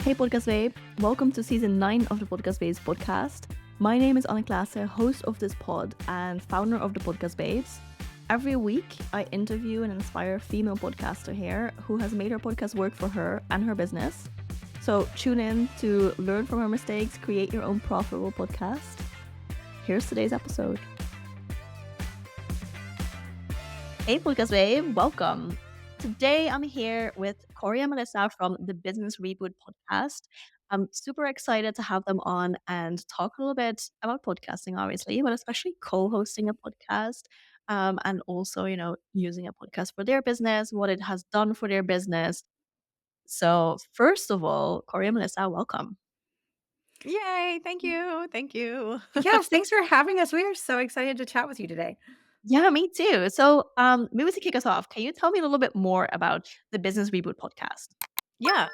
Hey Podcast Babe, welcome to season 9 of the Podcast Babes podcast. My name is Anna Klasse, host of this pod and founder of the Podcast Babes. Every week, I interview and inspire a female podcaster here who has made her podcast work for her and her business. So tune in to learn from her mistakes, create your own profitable podcast. Here's today's episode. Hey Podcast Babe, welcome. Today, I'm here with Corry and Melissa from the Business Reboot Podcast. I'm super excited to have them on and talk a little bit about podcasting, obviously, but especially co-hosting a podcast, and also, using a podcast for their business, what it has done for their business. So, first of all, Corry and Melissa, welcome. Yay. Thank you. Thank you. Yes, thanks for having us. We are so excited to chat with you today. Yeah, me too. So, maybe to kick us off, can you tell me a little bit more about the Business Reboot Podcast? Yeah.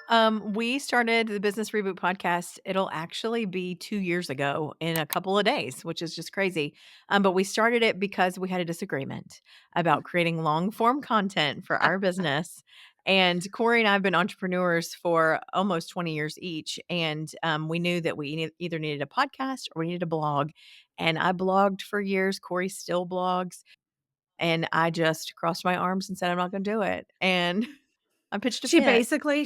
We started the Business Reboot podcast. It'll actually be 2 years ago in a couple of days, which is just crazy. But we started it because we had a disagreement about creating long form content for our business. And Corey and I have been entrepreneurs for almost 20 years each. And we knew that we either needed a podcast or we needed a blog. And I blogged for years. Corey still blogs. And I just crossed my arms and said, I'm not going to do it. And I pitched a She fit. basically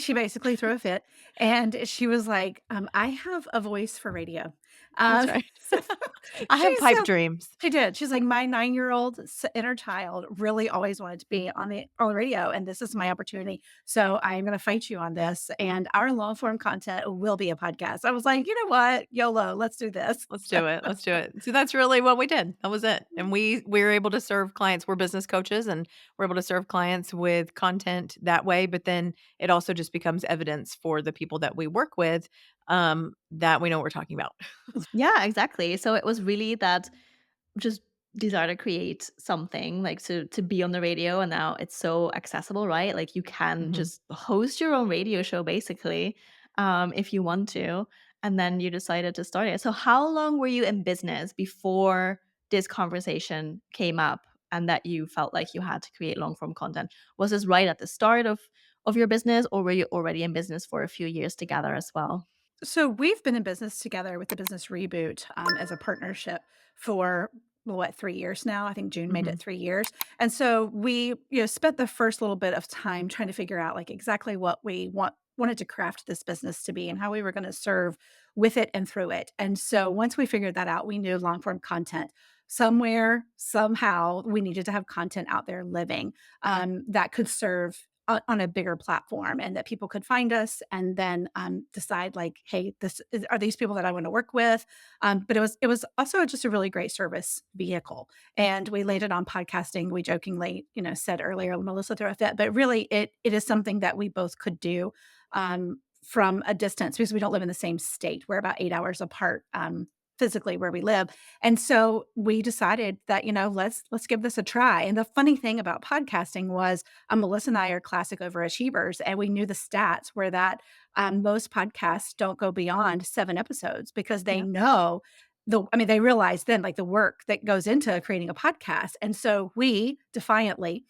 threw a fit, and she was like, "I have a voice for radio." That's right. So I have she pipe said dreams. she did. She's like, "My 9-year-old inner child really always wanted to be on the radio, and this is my opportunity. So I'm going to fight you on this, and our long form content will be a podcast." I was like, "You know what? YOLO, let's do this." Let's do it. Let's do it. So that's really what we did. That was it. And we were able to serve clients. We're business coaches and we're able to serve clients with content that way. But then it also just becomes evidence for the people that we work with, that we know what we're talking about. Yeah, exactly. So it was really that just desire to create something like to be on the radio, and now it's so accessible, right? Like you can Mhm. just host your own radio show basically, if you want to, and then you decided to start it. So how long were you in business before this conversation came up and that you felt like you had to create long form content? Was this right at the start of your business, or were you already in business for a few years together as well? So we've been in business together with the Business Reboot as a partnership for 3 years now. I think June made it Mhm. 3 years, and so we spent the first little bit of time trying to figure out like exactly what we wanted to craft this business to be and how we were going to serve with it and through it. And so once we figured that out, we knew long form content. Somewhere, somehow, we needed to have content out there living that could serve on a bigger platform, and that people could find us and then decide like, hey, are these people that I want to work with. But it was also just a really great service vehicle, and we laid it on podcasting. We jokingly said earlier, Melissa threw a fit, but really it is something that we both could do from a distance, because we don't live in the same state. We're about 8 hours apart physically where we live. And so we decided that, let's give this a try. And the funny thing about podcasting was Melissa and I are classic overachievers, and we knew the stats were that most podcasts don't go beyond 7 episodes because they Yeah. know they realize then like the work that goes into creating a podcast. And so we defiantly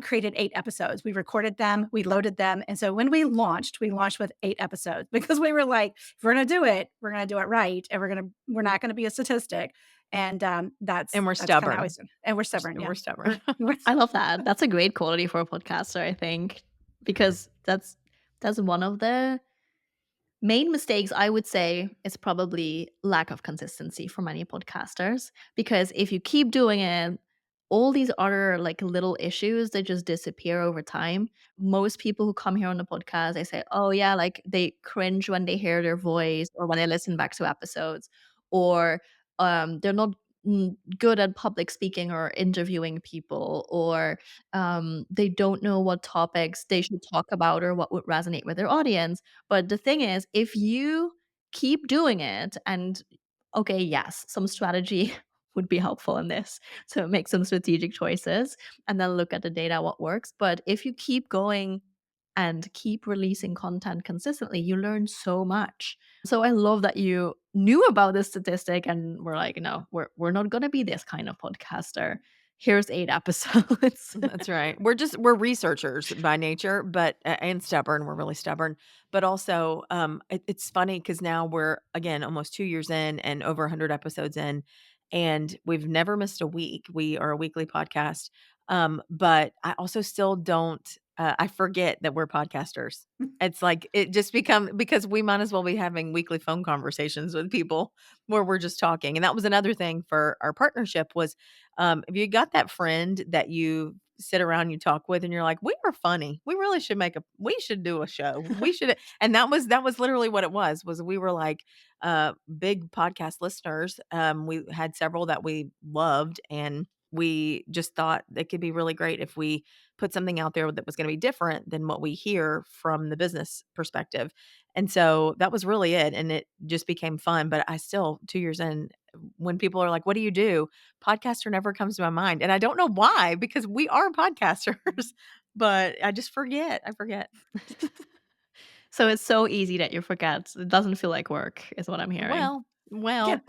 created 8 episodes. We recorded them, we loaded them. And so when we launched with 8 episodes because we were like, if we're going to do it, we're going to do it right. And we're not going to be a statistic. And And we're that's kind of how we stubborn. started. And we're stubborn. Yeah. We're stubborn. I love that. That's a great quality for a podcaster, I think, because that's one of the main mistakes I would say is probably lack of consistency for many podcasters. Because if you keep doing it, all these other like little issues they just disappear over time. Most people who come here on the podcast, they say, "Oh yeah," like they cringe when they hear their voice or when they listen back to episodes, or they're not good at public speaking or interviewing people, or they don't know what topics they should talk about or what would resonate with their audience. But the thing is, if you keep doing it and okay, yes, some strategy would be helpful in this to make some strategic choices and then look at the data, what works. But if you keep going and keep releasing content consistently, you learn so much. So I love that you knew about this statistic and were like, no, we're not gonna be this kind of podcaster here's 8 episodes. That's right. We're researchers by nature, but and stubborn. We're really stubborn. But also, it's funny because now we're again almost 2 years in and over 100 episodes in, and we've never missed a week. We are a weekly podcast. But I also still don't. I forget that we're podcasters. It's like it just become because we might as well be having weekly phone conversations with people where we're just talking. And that was another thing for our partnership was if you got that friend that you sit around, you talk with, and you're like, "We are funny. We really should we should do a show. We should." And that was literally what it was we were like big podcast listeners. We had several that we loved, and we just thought it could be really great if we put something out there that was going to be different than what we hear from the business perspective. And so that was really it. And it just became fun. But I still, 2 years in, when people are like, "What do you do?" Podcaster never comes to my mind. And I don't know why, because we are podcasters, but I just forget. I forget. So it's so easy that you forget. It doesn't feel like work is what I'm hearing. Well, Yeah. well.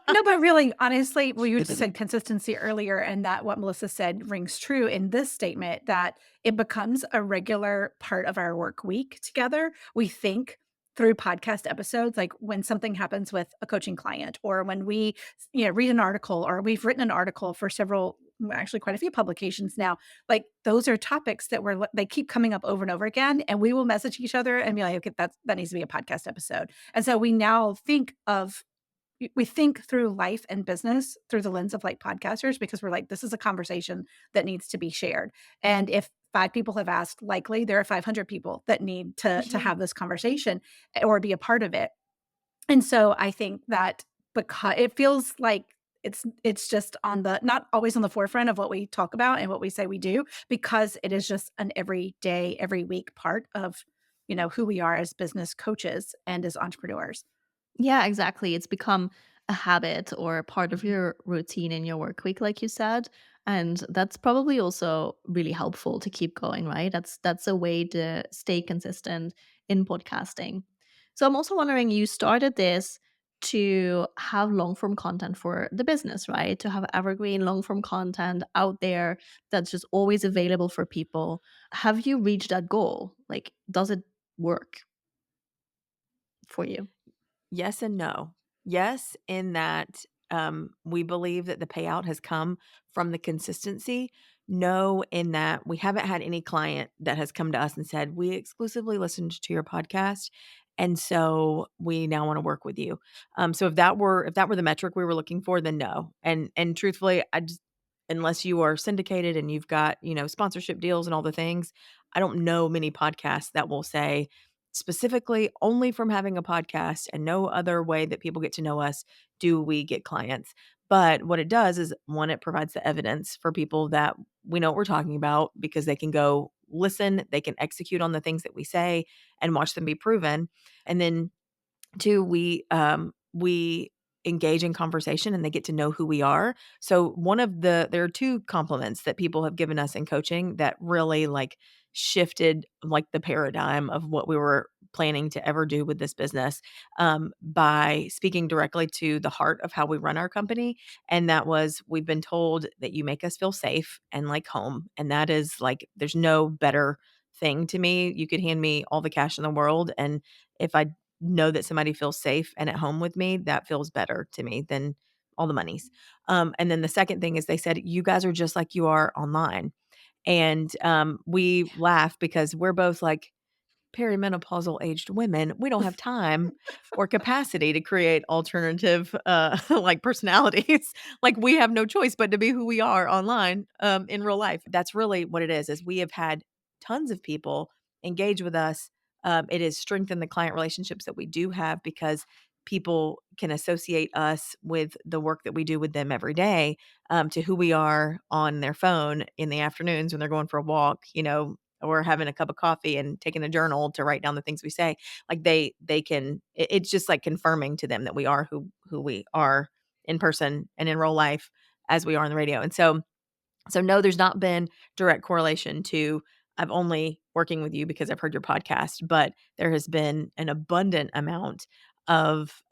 No, but really, honestly, well, you said consistency earlier, and that what Melissa said rings true in this statement that it becomes a regular part of our work week together. We think through podcast episodes, like when something happens with a coaching client, or when we, read an article, or we've written an article for several, actually quite a few publications now. Like those are topics that they keep coming up over and over again, and we will message each other and be like, okay, that needs to be a podcast episode. And so we now we think through life and business through the lens of like podcasters, because we're like, this is a conversation that needs to be shared. And if 5 people have asked, likely there are 500 people that need to have this conversation or be a part of it. And so I think that because it feels like it's just on the not always on the forefront of what we talk about and what we say we do, because it is just an everyday, every week part of who we are as business coaches and as entrepreneurs. Yeah, exactly. It's become a habit or a part of your routine in your work week, like you said. And that's probably also really helpful to keep going, right? That's a way to stay consistent in podcasting. So I'm also wondering, you started this to have long form content for the business, right? To have evergreen long form content out there that's just always available for people. Have you reached that goal? Like, does it work for you? Yes and no. Yes, in that we believe that the payout has come from the consistency. No, in that we haven't had any client that has come to us and said, "We exclusively listened to your podcast, and so we now want to work with you." So if that were the metric we were looking for, then no. And truthfully, I just unless you are syndicated and you've got sponsorship deals and all the things, I don't know many podcasts that will say specifically only from having a podcast and no other way that people get to know us do we get clients. But what it does is, one, it provides the evidence for people that we know what we're talking about because they can go listen, they can execute on the things that we say and watch them be proven. And then two, we engage in conversation and they get to know who we are. So there are two compliments that people have given us in coaching that really like shifted like the paradigm of what we were planning to ever do with this business, by speaking directly to the heart of how we run our company. And that was, we've been told that you make us feel safe and like home. And that is like, there's no better thing to me. You could hand me all the cash in the world, and if I know that somebody feels safe and at home with me, that feels better to me than all the monies. And then the second thing is, they said, "You guys are just like you are online." And we laugh because we're both like perimenopausal aged women. We don't have time or capacity to create alternative like personalities. Like, we have no choice but to be who we are online in real life. That's really what it is we have had tons of people engage with us. It has strengthened the client relationships that we do have because people can associate us with the work that we do with them every day, to who we are on their phone in the afternoons when they're going for a walk, or having a cup of coffee and taking a journal to write down the things we say. Like, they can it's just like confirming to them that we are who we are in person and in real life as we are on the radio. And so no, there's not been direct correlation to I've only working with you because I've heard your podcast, but there has been an abundant amount of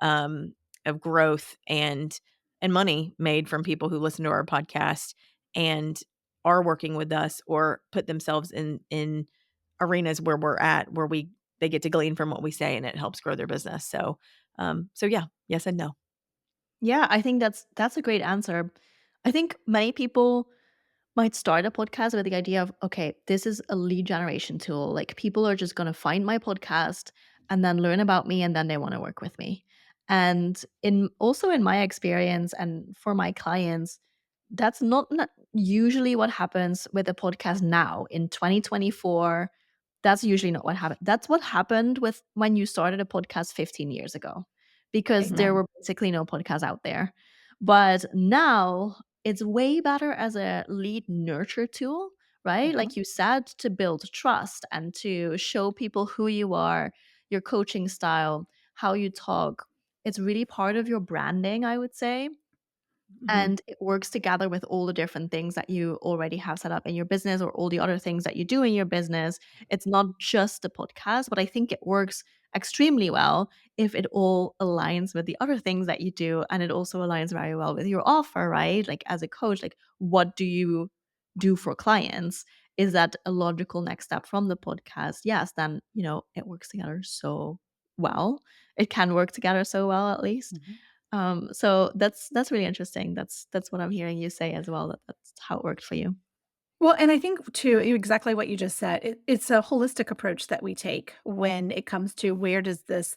growth and money made from people who listen to our podcast and are working with us or put themselves in arenas where we're at, where they get to glean from what we say and it helps grow their business. So yeah, yes and no. Yeah, I think that's a great answer. I think many people might start a podcast with the idea of, okay, this is a lead generation tool. Like people are just going to find my podcast and then learn about me and then they want to work with me. And in my experience and for my clients, that's not usually what happens with a podcast now in 2024. That's usually not what happened. That's what happened with when you started a podcast 15 years ago, because there Amen. were basically no podcasts out there. But now it's way better as a lead nurture tool, right? Mhm. Like you said, to build trust and to show people who you are, your coaching style, how you talk. It's really part of your branding, I would say. Mhm. And it works together with all the different things that you already have set up in your business or all the other things that you do in your business. It's not just the podcast, but I think it works extremely well if it all aligns with the other things that you do. And it also aligns very well with your offer, right? Like as a coach, like what do you do for clients? Is that a logical next step from the podcast? Yes, then, it works together so well. It can work together so well, at least. Mhm. So that's really interesting. That's what I'm hearing you say as well, that that's how it worked for you. Well, and I think too, exactly what you just said. It's a holistic approach that we take when it comes to where does this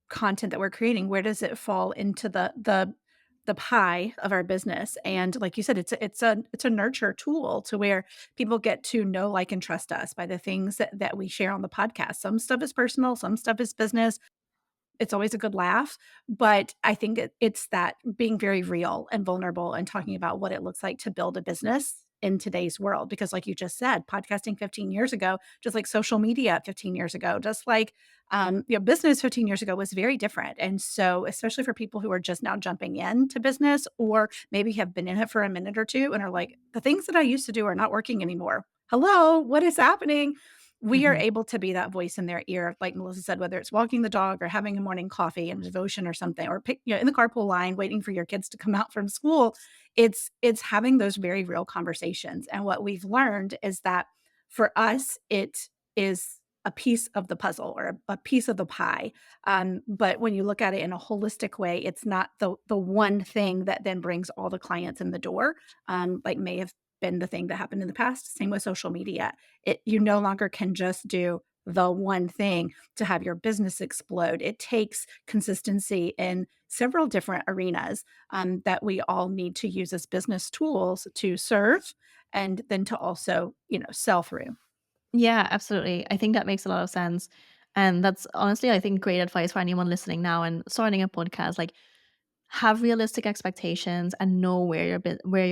content that we're creating, where does it fall into the pie of our business? And like you said, it's a nurture tool to where people get to know, like, and trust us by the things that we share on the podcast. Some stuff is personal, some stuff is business. It's always a good laugh, but I think it's that being very real and vulnerable and talking about what it looks like to build a business in today's world. Because like you just said, podcasting 15 years ago, just like social media 15 years ago, just like business 15 years ago was very different. And so, especially for people who are just now jumping into business or maybe have been in it for a minute or two and are like, the things that I used to do are not working anymore. Hello, what is happening? We are Mhm. able to be that voice in their ear, like Melissa said, whether it's walking the dog or having a morning coffee and a devotion or something, or in the carpool line waiting for your kids to come out from school. It's having those very real conversations. And what we've learned is that for us, it is a piece of the puzzle or a piece of the pie. But when you look at it in a holistic way, it's not the one thing that then brings all the clients in the door, like may have been the thing that happened in the past. Same with social media. You no longer can just do the one thing to have your business explode. It takes consistency in several different arenas that we all need to use as business tools to serve and then to also, sell through. Yeah, absolutely. I think that makes a lot of sense. And that's honestly, I think, great advice for anyone listening now and starting a podcast. Like, have realistic expectations and know where your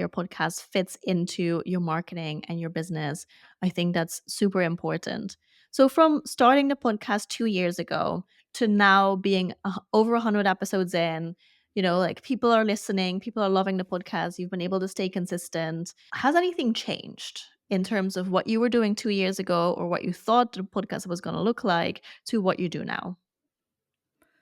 podcast fits into your marketing and your business. I think that's super important. So from starting the podcast 2 years ago to now being over 100 episodes in, like people are listening, people are loving the podcast, you've been able to stay consistent. Has anything changed in terms of what you were doing 2 years ago or what you thought the podcast was going to look like to what you do now?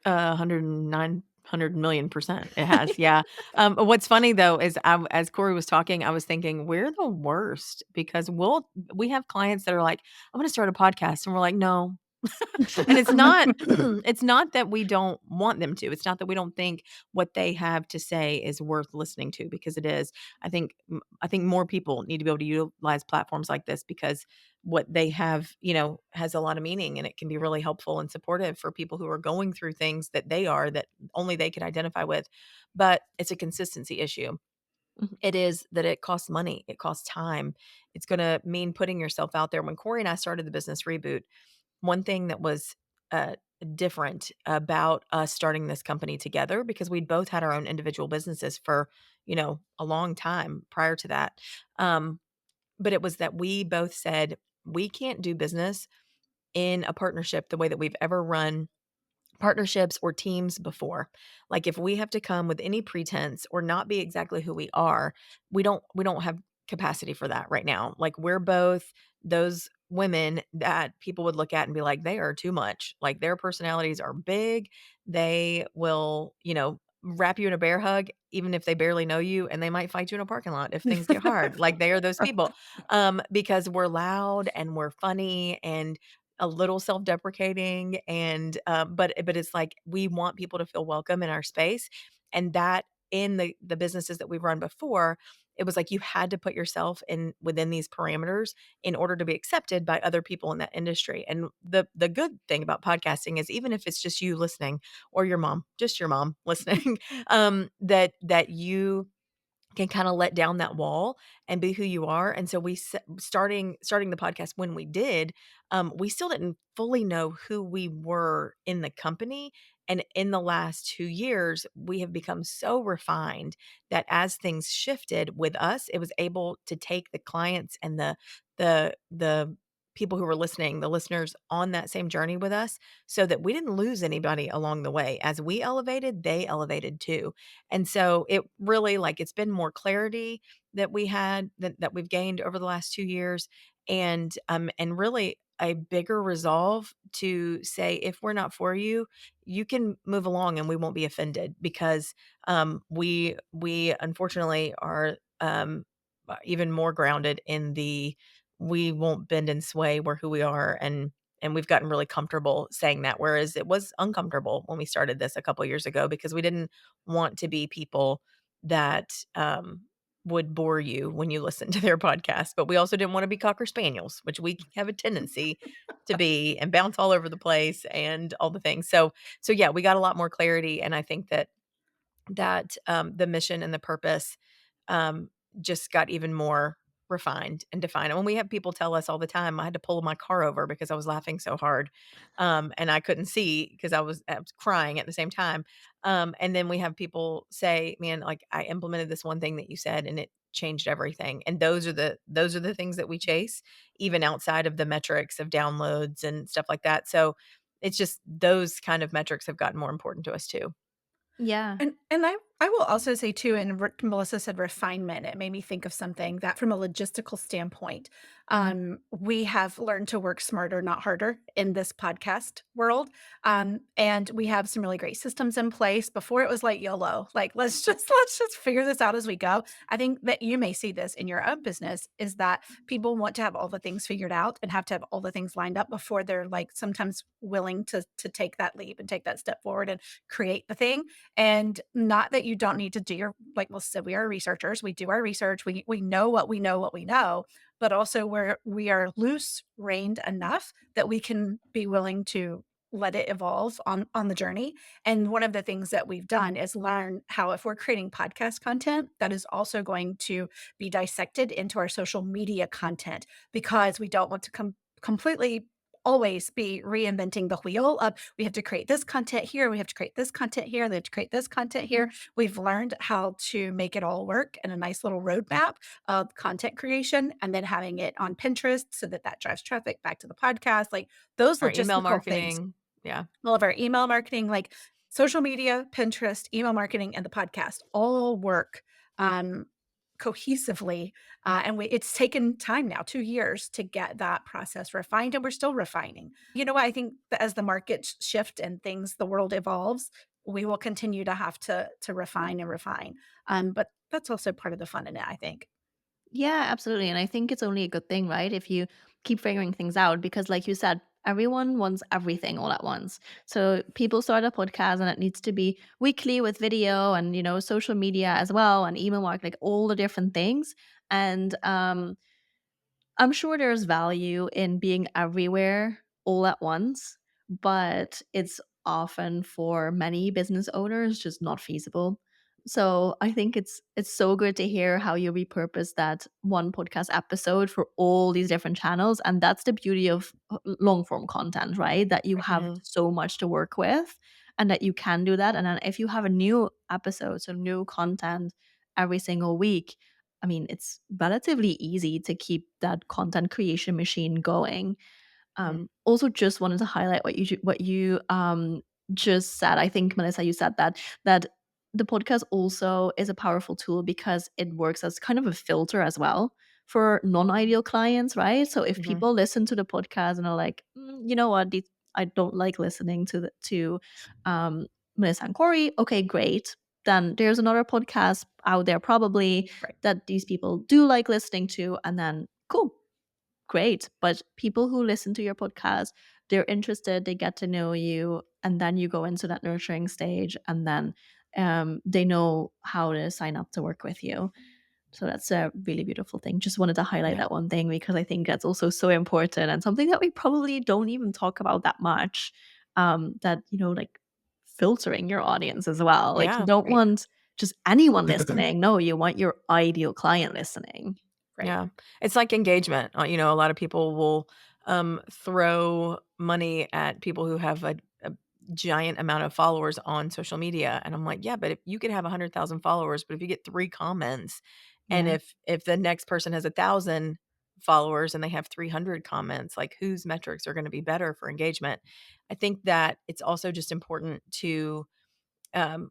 109 100 million% it has, yeah. What's funny though is as Corey was talking, I was thinking we're the worst because we have clients that are like, "I'm gonna start a podcast," and we're like, "No." And it's not it's not that we don't want them to. It's not that we don't think what they have to say is worth listening to, because it is. I think more people need to be able to utilize platforms like this because what they have, has a lot of meaning, and it can be really helpful and supportive for people who are going through things that only they could identify with. But it's a consistency issue. Mhm. It is that it costs money, it costs time. It's going to mean putting yourself out there. When Corey and I started the Business Reboot, one thing that was, different about us starting this company together, because we'd both had our own individual businesses for, a long time prior to that, um, but it was that we both said, "We can't do business in a partnership the way that we've ever run partnerships or teams before. Like if we have to come with any pretense or not be exactly who we are, we don't have capacity for that right now. Like we're both those women that people would look at and be like, they are too much. Like their personalities are big. They will, wrap you in a bear hug, even if they barely know you, and they might fight you in a parking lot if things get hard. Like, they are those people, because we're loud and we're funny and a little self-deprecating, and, but it's like we want people to feel welcome in our space, and that in the businesses that we've run before, it was like you had to put yourself in within these parameters in order to be accepted by other people in that industry. And the good thing about podcasting is even if it's just you listening or your mom, just your mom listening, that you can kinda let down that wall and be who you are, and so we starting the podcast when we did, we still didn't fully know who we were in the company, and in the last 2 years, we have become so refined that as things shifted with us, it was able to take the clients and the people who were listening, the listeners on that same journey with us, so that we didn't lose anybody along the way. As we elevated, they elevated too. And so it really like it's been more clarity that we had that we've gained over the last 2 years, and really a bigger resolve to say if we're not for you, you can move along and we won't be offended because we unfortunately are even more grounded in the we won't bend and sway, we're who we are, and we've gotten really comfortable saying that, whereas it was uncomfortable when we started this a couple years ago because we didn't want to be people that, would bore you when you listen to their podcast, but we also didn't wanna be cocker spaniels, which we have a tendency to be and bounce all over the place and all the things. So yeah, we got a lot more clarity, and I think that the mission and the purpose, um, just got even more refined and defined. And when we have people tell us all the time, I had to pull my car over because I was laughing so hard, and I couldn't see because I was crying at the same time. And then we have people say, "Man, like I implemented this one thing that you said, and it changed everything." And those are the things that we chase, even outside of the metrics of downloads and stuff like that. So it's just those kind of metrics have gotten more important to us too. Yeah. And I will also say too, and Melissa said refinement. It made me think of something that, from a logistical standpoint, Mhm. we have learned to work smarter, not harder, in this podcast world. And we have some really great systems in place. Before it was like YOLO, like let's just figure this out as we go. I think that you may see this in your own business is that people want to have all the things figured out and have to have all the things lined up before they're like sometimes willing to take that leap and take that step forward and create the thing. And not that you don't need to do your, like Melissa said, we are researchers. We do our research. We know what we know, but also we are loose reined enough that we can be willing to let it evolve on the journey. And one of the things that we've done is learn how, if we're creating podcast content, that is also going to be dissected into our social media content, because we don't want to completely always be reinventing the wheel of we have to create this content here, we have to create this content here, we have to create this content here. We've learned how to make it all work in a nice little roadmap of content creation, and then having it on Pinterest so that that drives traffic back to the podcast. Like those Our email logistical things, marketing. Yeah. all of our email marketing, like social media, Pinterest, email marketing, and the podcast all work um, cohesively. And it's taken time now, 2 years, to get that process refined, and we're still refining. You know what? I think that as the markets shift and things, the world evolves, we will continue to have to refine and refine. But that's also part of the fun in it, I think. Yeah, absolutely. And I think it's only a good thing, right? If you keep figuring things out, because like you said, everyone wants everything all at once. So people start a podcast and it needs to be weekly with video and, social media as well and email mark, like all the different things. And I'm sure there's value in being everywhere all at once, but it's often for many business owners just not feasible. So I think it's so good to hear how you repurpose that one podcast episode for all these different channels, and that's the beauty of long form content, right? That you have Mhm. so much to work with, and that you can do that. And then if you have a new episode, so new content every single week, I mean, it's relatively easy to keep that content creation machine going. Mhm. Also, just wanted to highlight what you just said. I think Melissa, you said that the podcast also is a powerful tool because it works as kind of a filter as well for non-ideal clients, right? So if Mhm. people listen to the podcast and are like, you know what, I don't like listening to Melissa and Corey. Okay, great. then there's another podcast out there probably Right. that these people do like listening to, and then cool, great. But people who listen to your podcast, they're interested, they get to know you, and then you go into that nurturing stage, and then they know how to sign up to work with you. So that's a really beautiful thing. Just wanted to highlight Yeah. that one thing because I think that's also so important and something that we probably don't even talk about that much. That, like filtering your audience as well. Like you Yeah. don't Right. want just anyone listening. No, you want your ideal client listening. Right. Yeah. It's like engagement. A lot of people will throw money at people who have a giant amount of followers on social media. And I'm like, yeah, but if you could have 100,000 followers, but if you get 3 comments, and Yeah. if the next person has 1,000 followers and they have 300 comments, like whose metrics are going to be better for engagement? I think that it's also just important to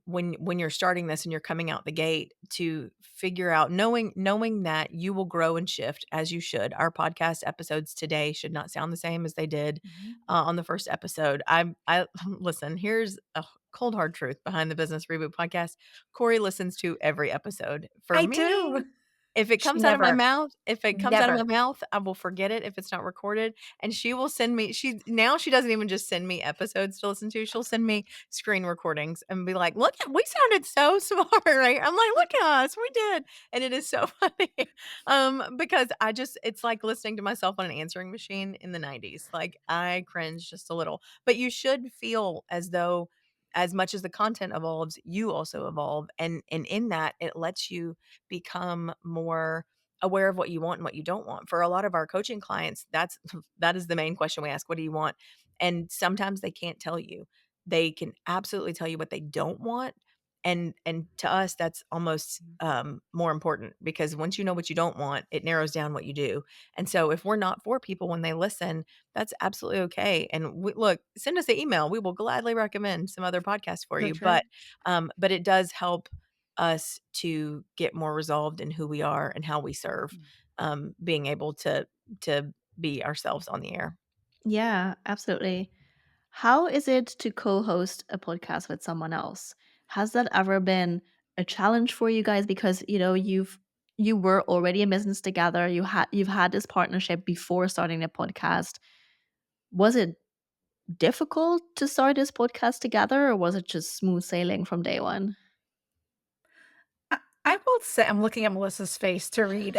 when you're starting this and you're coming out the gate to figure out knowing that you will grow and shift as you should. Our podcast episodes today should not sound the same as they did Mhm. on the first episode. I listen. Here's a cold hard truth behind the Business Reboot podcast. Corry listens to every episode. For I me, do. if it She comes out of my never, mouth, never. I will forget it if it's not recorded. And she will send me, she doesn't even just send me episodes to listen to. She'll send me screen recordings and be like, look, we sounded so smart, right? I'm like, look at us, we did. And it is so funny. Because it's like listening to myself on an answering machine in the 90s. Like I cringe just a little. But you should feel as though as much as the content evolves, you also evolve. And in that, it lets you become more aware of what you want and what you don't want. For a lot of our coaching clients, that is the main question we ask. What do you want? And sometimes they can't tell you. They can absolutely tell you what they don't want. And to us, that's almost more important because once you know what you don't want, it narrows down what you do. And so if we're not for people when they listen, that's absolutely okay. And look, send us an email. We will gladly recommend some other podcasts for So you. true. But it does help us to get more resolved in who we are and how we serve, being able to be ourselves on the air. Yeah, absolutely. How is it to co-host a podcast with someone else? Has that ever been a challenge for you guys because you were already in business together, you've had this partnership before starting the podcast. Was it difficult to start this podcast together or was it just smooth sailing from day one? I will say, I'm looking at Melissa's face to read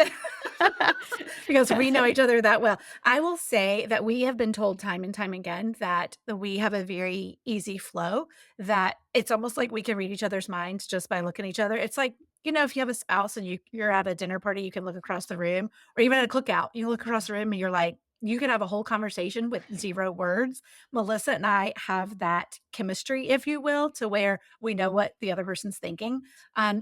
because we know each other that well. I will say that we have been told time and time again that we have a very easy flow, that it's almost like we can read each other's minds just by looking at each other. It's like, if you have a spouse and you're at a dinner party, you can look across the room, or even at a cookout, you look across the room and you're like, you can have a whole conversation with 0 words. Melissa and I have that chemistry, if you will, to where we know what the other person's thinking.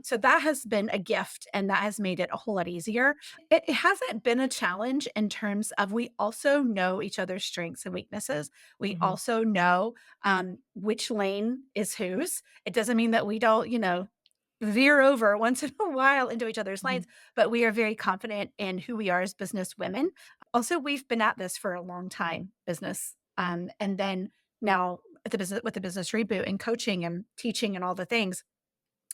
So that has been a gift and that has made it a whole lot easier. It hasn't been a challenge in terms of we also know each other's strengths and weaknesses. We Mhm. also know which lane is whose. It doesn't mean that we don't, veer over once in a while into each other's lanes, Mhm. but we are very confident in who we are as business women. Also, we've been at this for a long time, business. And then now at the business with the business reboot and coaching and teaching and all the things.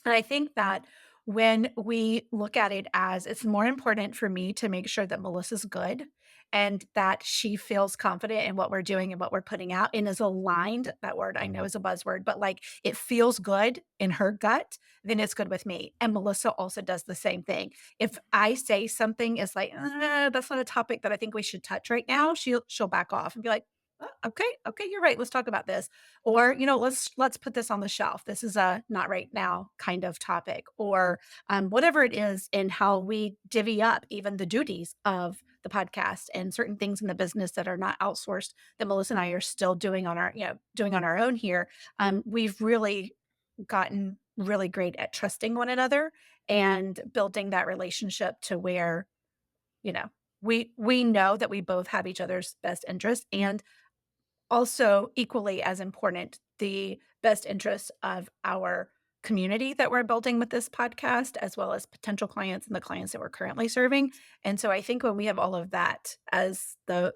And I think that when we look at it as it's more important for me to make sure that Melissa's good and that she feels confident in what we're doing and what we're putting out and is aligned, that word I know is a buzzword, but like it feels good in her gut, then it's good with me. And Melissa also does the same thing. If I say something is like, that's not a topic that I think we should touch right now, she'll back off and be like, "Oh, okay, you're right. Let's talk about this." Or, let's put this on the shelf. This is a not right now kind of topic, or whatever it is, and how we divvy up even the duties of the podcast and certain things in the business that are not outsourced that Melissa and I are still doing on our own here. We've really gotten really great at trusting one another and building that relationship to where, you know, we know that we both have each other's best interest, and also equally as important, the best interests of our community that we're building with this podcast, as well as potential clients and the clients that we're currently serving. And so I think when we have all of that as the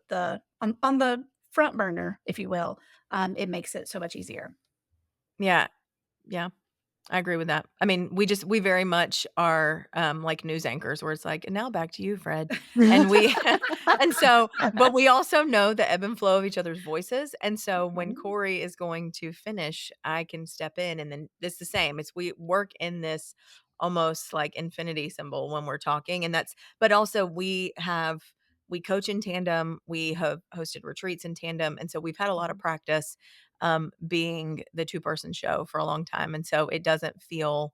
on the front burner, if you will, it makes it so much easier. Yeah. Yeah. I agree with that. I mean, we very much are like news anchors where it's like, and now back to you, Fred. And we and so, but we also know the ebb and flow of each other's voices. And so when Mhm. Corry is going to finish, I can step in, and then it's the same. It's we work in this almost like infinity symbol when we're talking. And but also we coach in tandem. We have hosted retreats in tandem. And so we've had a lot of practice being the two-person show for a long time. And so it doesn't feel,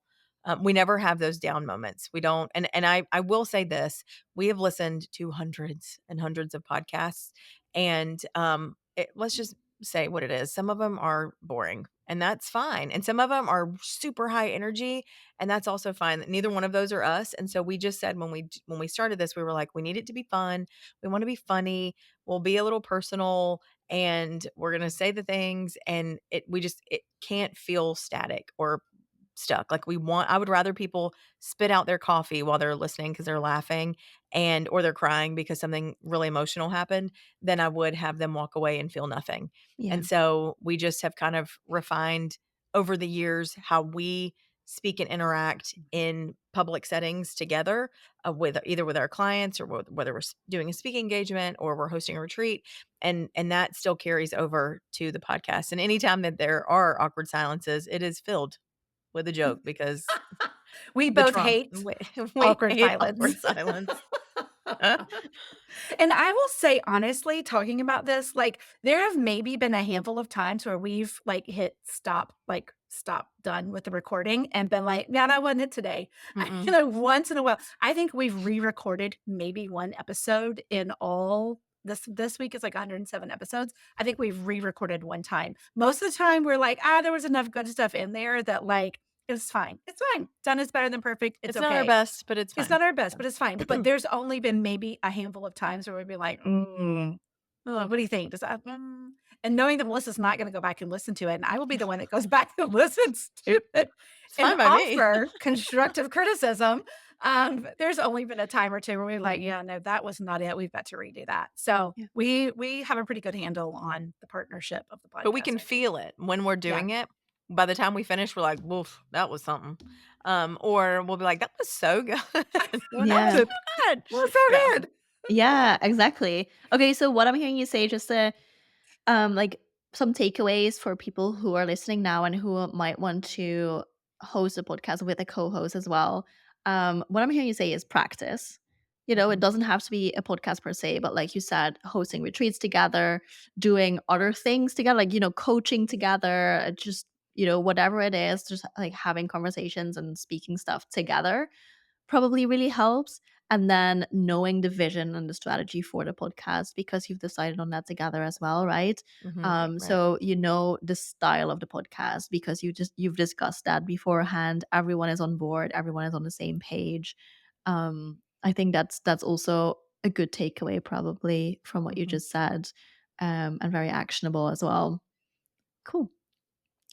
we never have those down moments. We don't. And I will say this, we have listened to hundreds and hundreds of podcasts, and let's just say what it is. Some of them are boring, and that's fine. And some of them are super high energy, and that's also fine. Neither one of those are us. And so we just said when we started this, we were like, we need it to be fun. We want to be funny. We'll be a little personal, and we're going to say the things, and it can't feel static or stuck. Like I would rather people spit out their coffee while they're listening because they're laughing or they're crying because something really emotional happened than I would have them walk away and feel nothing. Yeah. And so we just have kind of refined over the years how we speak and interact in public settings together, with either with our clients or whether we're doing a speaking engagement or we're hosting a retreat, and that still carries over to the podcast. And anytime that there are awkward silences, it is filled with a joke because We the both Trump. hate We awkward hate silence. awkward silence. And I will say, honestly, talking about this, like there have maybe been a handful of times where we've like hit stop, done with the recording and been like, yeah, that wasn't it today. Once in a while, I think we've re-recorded maybe one episode in all. This week is like 107 episodes. I think we've re-recorded one time. Most of the time we're like, there was enough good stuff in there that like, it's fine. It's fine. Done is better than perfect. It's okay. Not our best, but it's fine. It's not our best, but it's fine. But there's only been maybe a handful of times where we'd be like, what do you think? Does that? And knowing that Melissa's not going to go back and listen to it, and I will be the one that goes back and listens to it fine and by me. offer constructive criticism. There's only been a time or two where we're like, yeah, no, that was not it. We've got to redo that. So we have a pretty good handle on the partnership of the podcast. But we can feel it when we're doing it. By the time we finish, we're like, woof, that was something. Or we'll be like, that was so good. That was so good. We're so good. Yeah, exactly. Okay, so what I'm hearing you say, just like some takeaways for people who are listening now and who might want to host a podcast with a co-host as well. What I'm hearing you say is practice. It doesn't have to be a podcast per se, but like you said, hosting retreats together, doing other things together, like, coaching together, just, whatever it is, just like having conversations and speaking stuff together probably really helps. And then knowing the vision and the strategy for the podcast because you've decided on that together as well, right? Right. So the style of the podcast because you've discussed that beforehand. Everyone is on board. Everyone is on the same page. I think that's also a good takeaway probably from what you just said, and very actionable as well. Cool.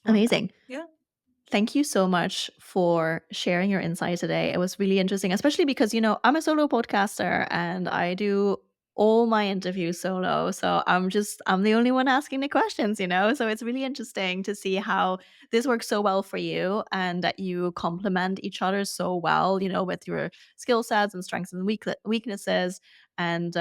Amazing. Yeah. Thank you so much for sharing your insight today. It was really interesting, especially because, I'm a solo podcaster and I do all my interviews solo. So I'm the only one asking the questions, So it's really interesting to see how this works so well for you and that you complement each other so well, with your skill sets and strengths and weaknesses. And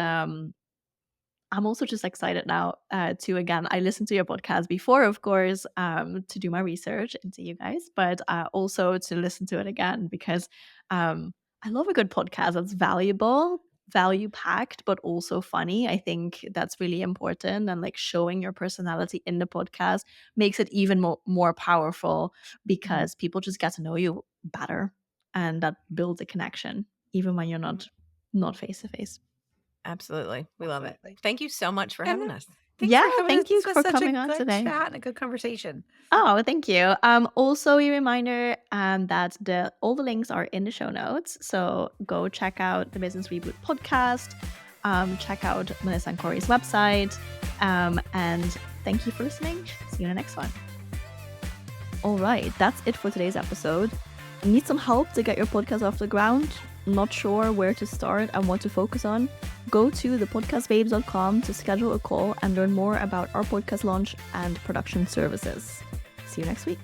I'm also just excited now I listened to your podcast before, of course, to do my research into you guys, but also to listen to it again because I love a good podcast that's value packed, but also funny. I think that's really important. And like showing your personality in the podcast makes it even more powerful because people just get to know you better and that builds a connection, even when you're not face to face. Absolutely. We love it. Thank you so much for having us. Thank you for coming on today. This was such a good chat and a good conversation. Oh, thank you. Also a reminder that all the links are in the show notes. So go check out the Business Reboot podcast. Check out Melissa and Corry's website. And thank you for listening. See you in the next one. All right, that's it for today's episode. Need some help to get your podcast off the ground? Not sure where to start and what to focus on? Go to thepodcastbabes.com to schedule a call and learn more about our podcast launch and production services. See you next week.